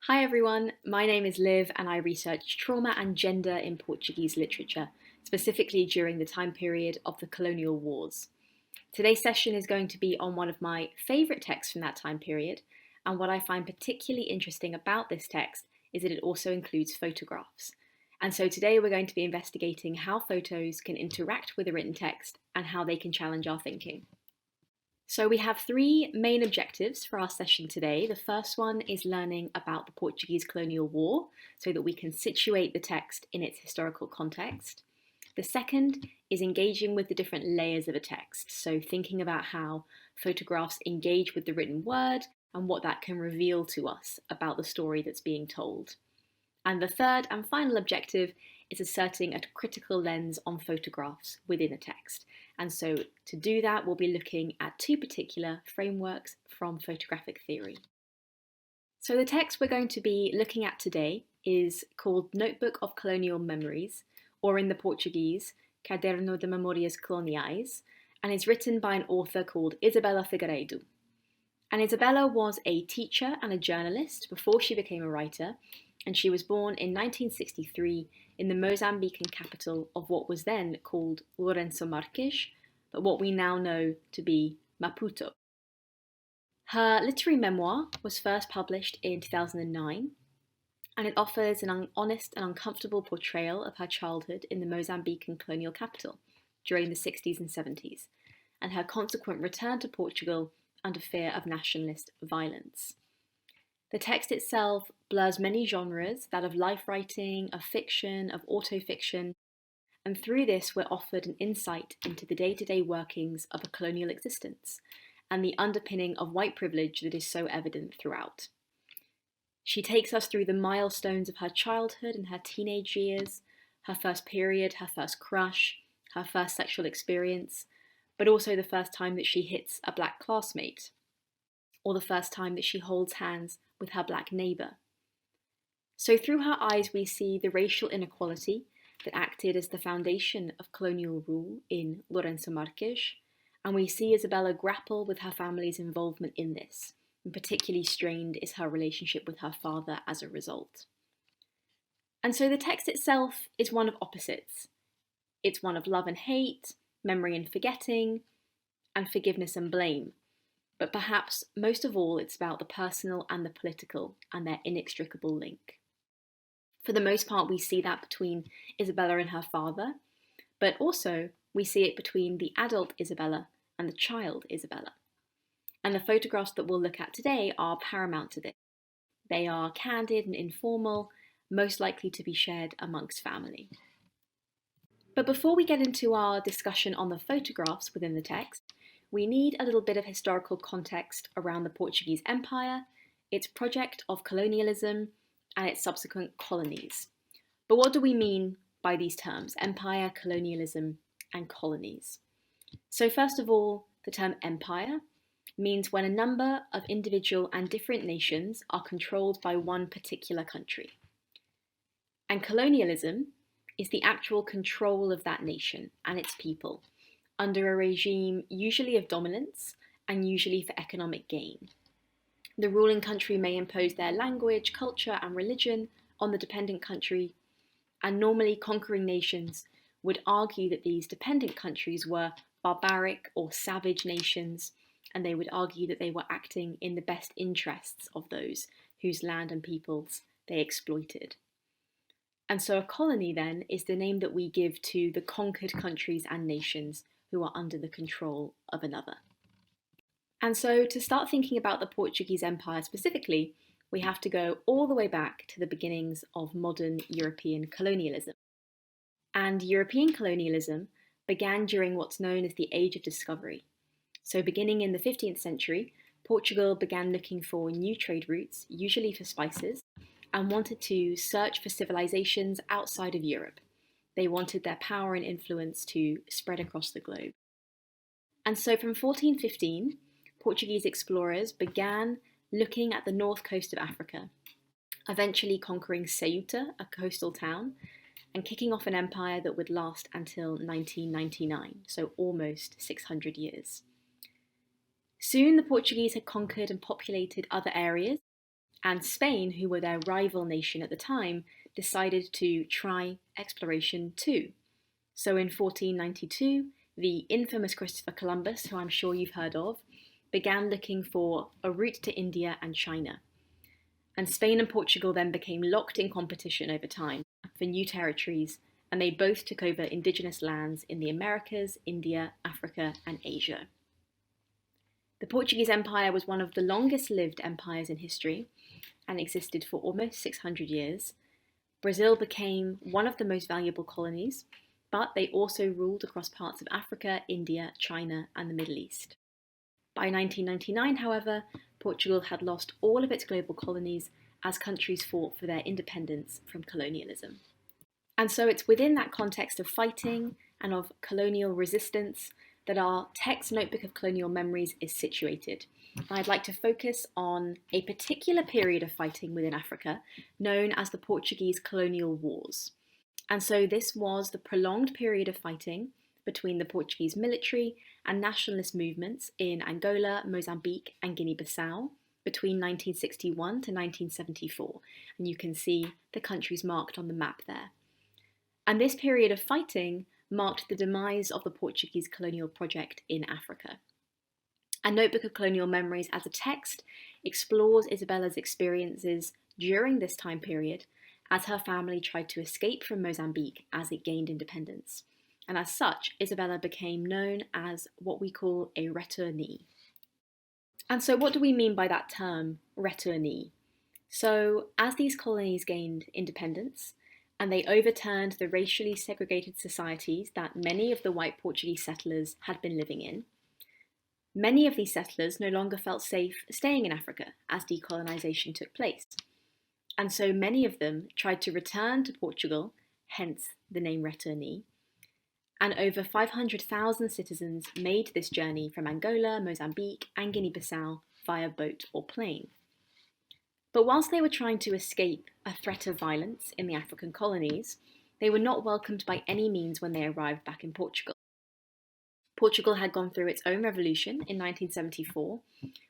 Hi everyone, my name is Liv and I research trauma and gender in Portuguese literature, specifically during the time period of the Colonial Wars. Today's session is going to be on one of my favourite texts from that time period, and what I find particularly interesting about this text is that it also includes photographs. And so today we're going to be investigating how photos can interact with a written text and how they can challenge our thinking. So we have three main objectives for our session today. The first one is learning about the Portuguese Colonial War so that we can situate the text in its historical context. The second is engaging with the different layers of a text, so thinking about how photographs engage with the written word and what that can reveal to us about the story that's being told. And the third and final objective is asserting a critical lens on photographs within a text. And so to do that, we'll be looking at two particular frameworks from photographic theory. So the text we're going to be looking at today is called Notebook of Colonial Memories, or in the Portuguese, Caderno de Memórias Coloniais, and is written by an author called Isabela Figueiredo. And Isabela was a teacher and a journalist before she became a writer, and she was born in 1963 in the Mozambican capital of what was then called Lourenço Marques, but what we now know to be Maputo. Her literary memoir was first published in 2009, and it offers an honest and uncomfortable portrayal of her childhood in the Mozambican colonial capital during the 60s and 70s, and her consequent return to Portugal under fear of nationalist violence. The text itself blurs many genres, that of life writing, of fiction, of autofiction, and through this we're offered an insight into the day-to-day workings of a colonial existence and the underpinning of white privilege that is so evident throughout. She takes us through the milestones of her childhood and her teenage years, her first period, her first crush, her first sexual experience, but also the first time that she hits a black classmate, or the first time that she holds hands with her black neighbour. So through her eyes we see the racial inequality that acted as the foundation of colonial rule in Lourenço Marques, and we see Isabela grapple with her family's involvement in this, and particularly strained is her relationship with her father as a result. And so the text itself is one of opposites. It's one of love and hate, memory and forgetting, and forgiveness and blame. But perhaps most of all, it's about the personal and the political and their inextricable link. For the most part, we see that between Isabela and her father, but also we see it between the adult Isabela and the child Isabela. And the photographs that we'll look at today are paramount to this. They are candid and informal, most likely to be shared amongst family. But before we get into our discussion on the photographs within the text, we need a little bit of historical context around the Portuguese Empire, its project of colonialism, and its subsequent colonies. But what do we mean by these terms, empire, colonialism, and colonies? So first of all, the term empire means when a number of individual and different nations are controlled by one particular country. And colonialism is the actual control of that nation and its people, under a regime usually of dominance and usually for economic gain. The ruling country may impose their language, culture, and religion on the dependent country, and normally conquering nations would argue that these dependent countries were barbaric or savage nations, and they would argue that they were acting in the best interests of those whose land and peoples they exploited. And so a colony then is the name that we give to the conquered countries and nations who are under the control of another. And so to start thinking about the Portuguese Empire specifically, we have to go all the way back to the beginnings of modern European colonialism. And European colonialism began during what's known as the Age of Discovery. So beginning in the 15th century, Portugal began looking for new trade routes, usually for spices, and wanted to search for civilizations outside of Europe. They wanted their power and influence to spread across the globe. And so from 1415, Portuguese explorers began looking at the north coast of Africa, eventually conquering Ceuta, a coastal town, and kicking off an empire that would last until 1999, so almost 600 years. Soon the Portuguese had conquered and populated other areas, and Spain, who were their rival nation at the time, decided to try exploration too. So in 1492, the infamous Christopher Columbus, who I'm sure you've heard of, began looking for a route to India and China. And Spain and Portugal then became locked in competition over time for new territories, and they both took over indigenous lands in the Americas, India, Africa, and Asia. The Portuguese Empire was one of the longest-lived empires in history and existed for almost 600 years. Brazil became one of the most valuable colonies, but they also ruled across parts of Africa, India, China, and the Middle East. By 1999, however, Portugal had lost all of its global colonies as countries fought for their independence from colonialism. And so it's within that context of fighting and of colonial resistance that our text Notebook of Colonial Memories is situated. I'd like to focus on a particular period of fighting within Africa known as the Portuguese Colonial Wars. And so this was the prolonged period of fighting between the Portuguese military and nationalist movements in Angola, Mozambique, and Guinea-Bissau between 1961 to 1974. And you can see the countries marked on the map there. And this period of fighting marked the demise of the Portuguese colonial project in Africa. A Notebook of Colonial Memories as a text explores Isabela's experiences during this time period as her family tried to escape from Mozambique as it gained independence. And as such, Isabela became known as what we call a returnee. And so what do we mean by that term, returnee? So as these colonies gained independence, and they overturned the racially segregated societies that many of the white Portuguese settlers had been living in, many of these settlers no longer felt safe staying in Africa as decolonisation took place. And so many of them tried to return to Portugal, hence the name returnee, and over 500,000 citizens made this journey from Angola, Mozambique, and Guinea-Bissau via boat or plane. But whilst they were trying to escape a threat of violence in the African colonies, they were not welcomed by any means when they arrived back in Portugal. Portugal had gone through its own revolution in 1974,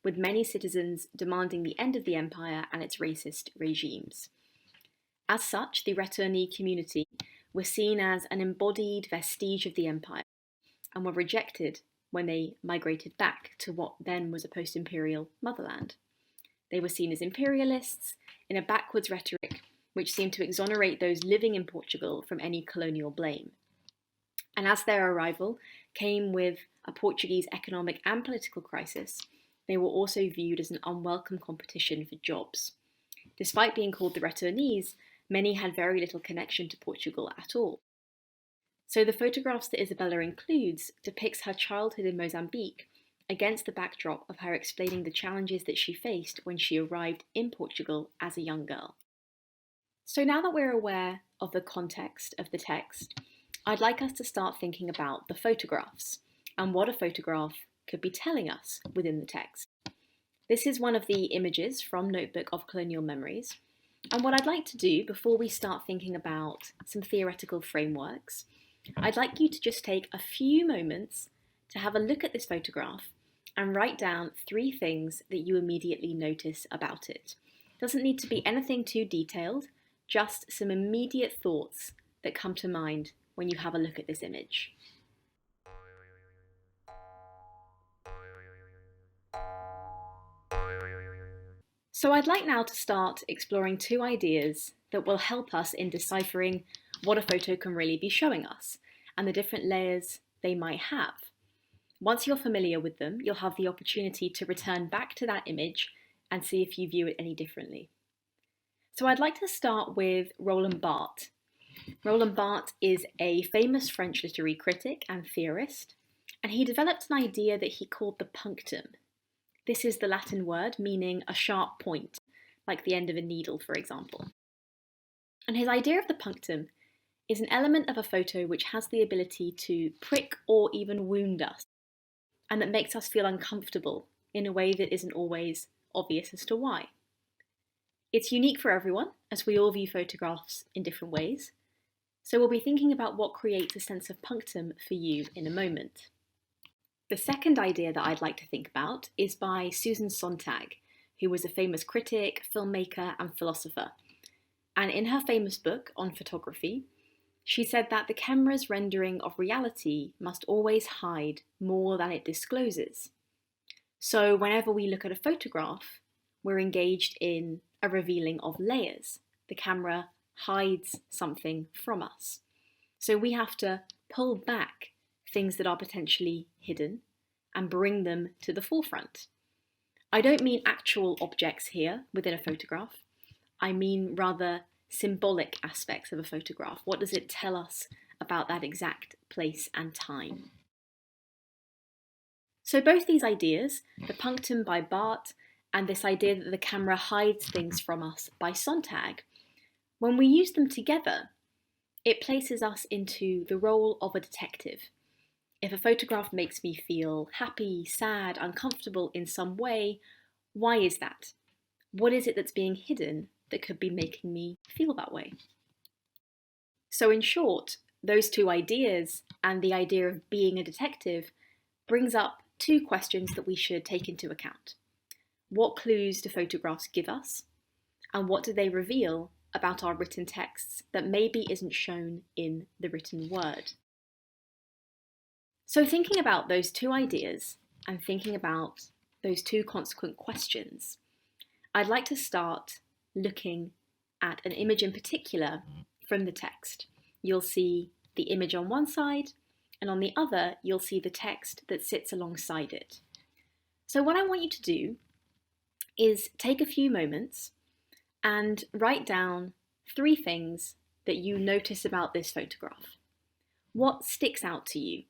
with many citizens demanding the end of the empire and its racist regimes. As such, the Returnee Community were seen as an embodied vestige of the empire and were rejected when they migrated back to what then was a post-imperial motherland. They were seen as imperialists in a backwards rhetoric which seemed to exonerate those living in Portugal from any colonial blame. And as their arrival came with a Portuguese economic and political crisis, they were also viewed as an unwelcome competition for jobs. Despite being called the returnees, many had very little connection to Portugal at all. So the photographs that Isabela includes depicts her childhood in Mozambique against the backdrop of her explaining the challenges that she faced when she arrived in Portugal as a young girl. So now that we're aware of the context of the text, I'd like us to start thinking about the photographs and what a photograph could be telling us within the text. This is one of the images from Notebook of Colonial Memories, and what I'd like to do before we start thinking about some theoretical frameworks, I'd like you to just take a few moments to have a look at this photograph and write down 3 things that you immediately notice about it. It doesn't need to be anything too detailed, just some immediate thoughts that come to mind when you have a look at this image. So I'd like now to start exploring 2 ideas that will help us in deciphering what a photo can really be showing us and the different layers they might have. Once you're familiar with them, you'll have the opportunity to return back to that image and see if you view it any differently. So I'd like to start with Roland Barthes. Roland Barthes is a famous French literary critic and theorist, and he developed an idea that he called the punctum. This is the Latin word meaning a sharp point, like the end of a needle, for example. And his idea of the punctum is an element of a photo which has the ability to prick or even wound us, and that makes us feel uncomfortable in a way that isn't always obvious as to why. It's unique for everyone, as we all view photographs in different ways, so we'll be thinking about what creates a sense of punctum for you in a moment. The second idea that I'd like to think about is by Susan Sontag, who was a famous critic, filmmaker, and philosopher. And in her famous book on photography, she said that the camera's rendering of reality must always hide more than it discloses. So whenever we look at a photograph, we're engaged in a revealing of layers. The camera hides something from us. So we have to pull back things that are potentially hidden and bring them to the forefront. I don't mean actual objects here within a photograph. I mean rather symbolic aspects of a photograph. What does it tell us about that exact place and time? So both these ideas, the punctum by Barthes and this idea that the camera hides things from us by Sontag, when we use them together, it places us into the role of a detective. If a photograph makes me feel happy, sad, uncomfortable in some way, why is that? What is it that's being hidden that could be making me feel that way? So in short, those two ideas and the idea of being a detective brings up two questions that we should take into account. What clues do photographs give us? And what do they reveal about our written texts that maybe isn't shown in the written word? So thinking about those two ideas and thinking about those two consequent questions, I'd like to start looking at an image in particular from the text. You'll see the image on one side, and on the other, you'll see the text that sits alongside it. So what I want you to do is take a few moments and write down 3 things that you notice about this photograph. What sticks out to you?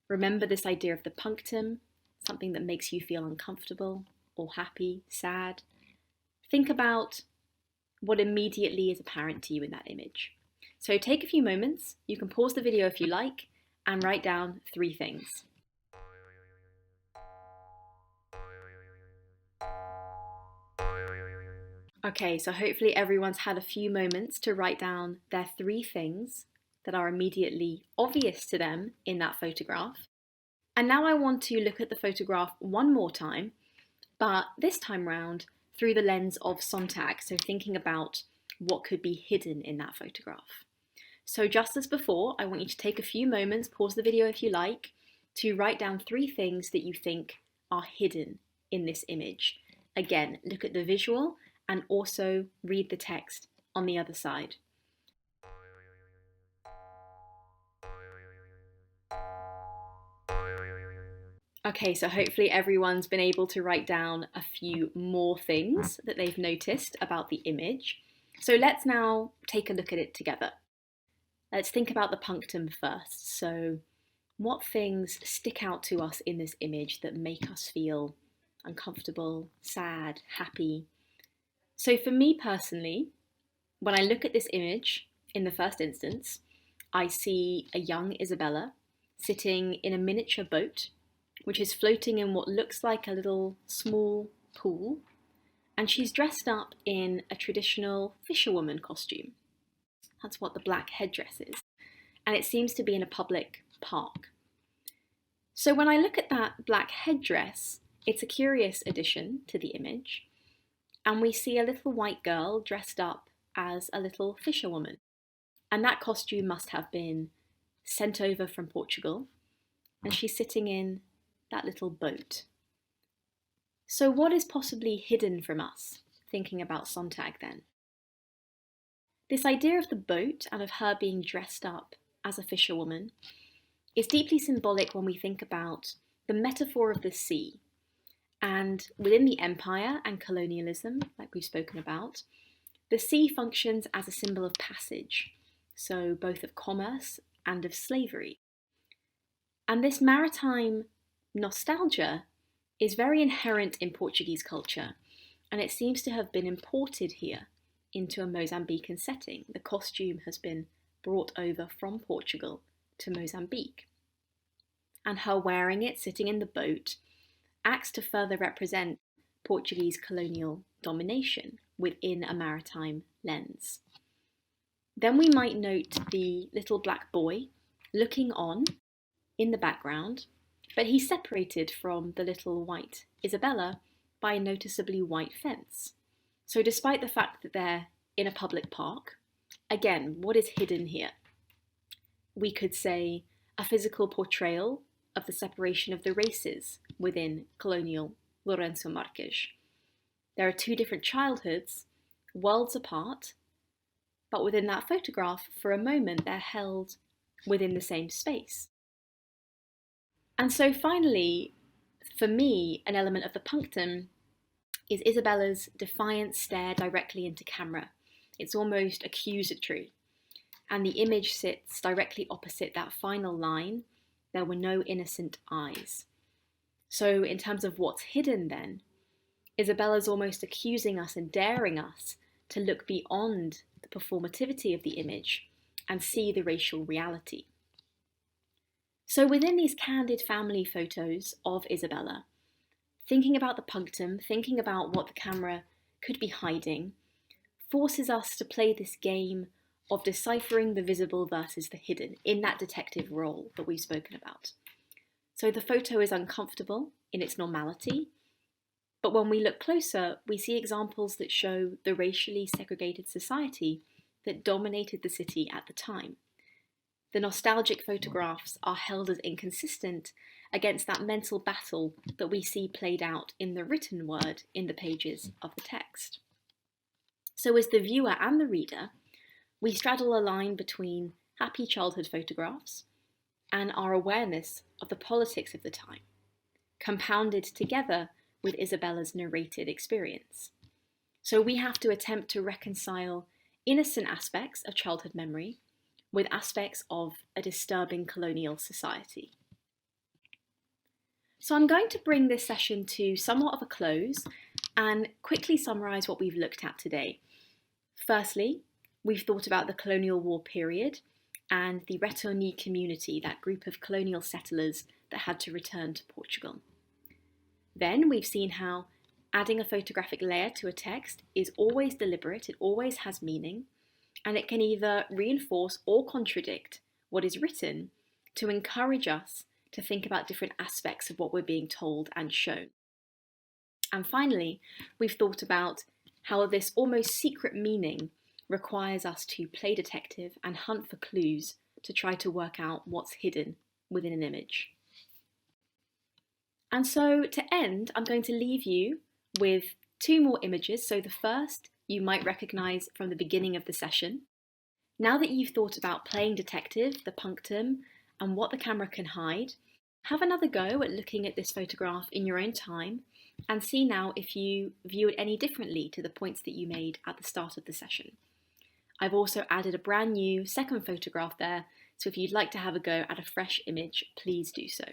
Remember this idea of the punctum, something that makes you feel uncomfortable or happy, sad. Think about what immediately is apparent to you in that image. So take a few moments, you can pause the video if you like, and write down 3 things. Okay, so hopefully everyone's had a few moments to write down their 3 things that are immediately obvious to them in that photograph. And now I want to look at the photograph one more time, but this time round through the lens of Sontag, so thinking about what could be hidden in that photograph. So just as before, I want you to take a few moments, pause the video if you like, to write down 3 things that you think are hidden in this image. Again, look at the visual and also read the text on the other side. Okay, so hopefully everyone's been able to write down a few more things that they've noticed about the image. So let's now take a look at it together. Let's think about the punctum first. So what things stick out to us in this image that make us feel uncomfortable, sad, happy? So for me personally, when I look at this image in the first instance, I see a young Isabela sitting in a miniature boat, which is floating in what looks like a little small pool, and she's dressed up in a traditional fisherwoman costume. That's what the black headdress is, and it seems to be in a public park. So when I look at that black headdress, it's a curious addition to the image, and we see a little white girl dressed up as a little fisherwoman, and that costume must have been sent over from Portugal, and she's sitting in that little boat. So what is possibly hidden from us, thinking about Sontag then? This idea of the boat and of her being dressed up as a fisherwoman is deeply symbolic when we think about the metaphor of the sea. And within the empire and colonialism, like we've spoken about, the sea functions as a symbol of passage, so both of commerce and of slavery. And this maritime nostalgia is very inherent in Portuguese culture, and it seems to have been imported here into a Mozambican setting. The costume has been brought over from Portugal to Mozambique. And her wearing it, sitting in the boat, acts to further represent Portuguese colonial domination within a maritime lens. Then we might note the little black boy looking on in the background, but he's separated from the little white Isabela by a noticeably white fence. So despite the fact that they're in a public park, again, what is hidden here? We could say a physical portrayal of the separation of the races within colonial Lourenço Marques. There are two different childhoods, worlds apart, but within that photograph, for a moment, they're held within the same space. And so finally, for me, an element of the punctum is Isabela's defiant stare directly into camera. It's almost accusatory. And the image sits directly opposite that final line, "There were no innocent eyes." So in terms of what's hidden then, Isabela's almost accusing us and daring us to look beyond the performativity of the image and see the racial reality. So within these candid family photos of Isabela, thinking about the punctum, thinking about what the camera could be hiding, forces us to play this game of deciphering the visible versus the hidden in that detective role that we've spoken about. So the photo is uncomfortable in its normality, but when we look closer, we see examples that show the racially segregated society that dominated the city at the time. The nostalgic photographs are held as inconsistent against that mental battle that we see played out in the written word in the pages of the text. So as the viewer and the reader, we straddle a line between happy childhood photographs and our awareness of the politics of the time, compounded together with Isabela's narrated experience. So we have to attempt to reconcile innocent aspects of childhood memory with aspects of a disturbing colonial society. So I'm going to bring this session to somewhat of a close and quickly summarise what we've looked at today. Firstly, we've thought about the Colonial War period and the Returnee Community, that group of colonial settlers that had to return to Portugal. Then we've seen how adding a photographic layer to a text is always deliberate, it always has meaning, and it can either reinforce or contradict what is written to encourage us to think about different aspects of what we're being told and shown. And finally, we've thought about how this almost secret meaning requires us to play detective and hunt for clues to try to work out what's hidden within an image. And so to end, I'm going to leave you with two more images. So the first you might recognise from the beginning of the session. Now that you've thought about playing detective, the punctum, and what the camera can hide, have another go at looking at this photograph in your own time and see now if you view it any differently to the points that you made at the start of the session. I've also added a brand new second photograph there, so if you'd like to have a go at a fresh image, please do so.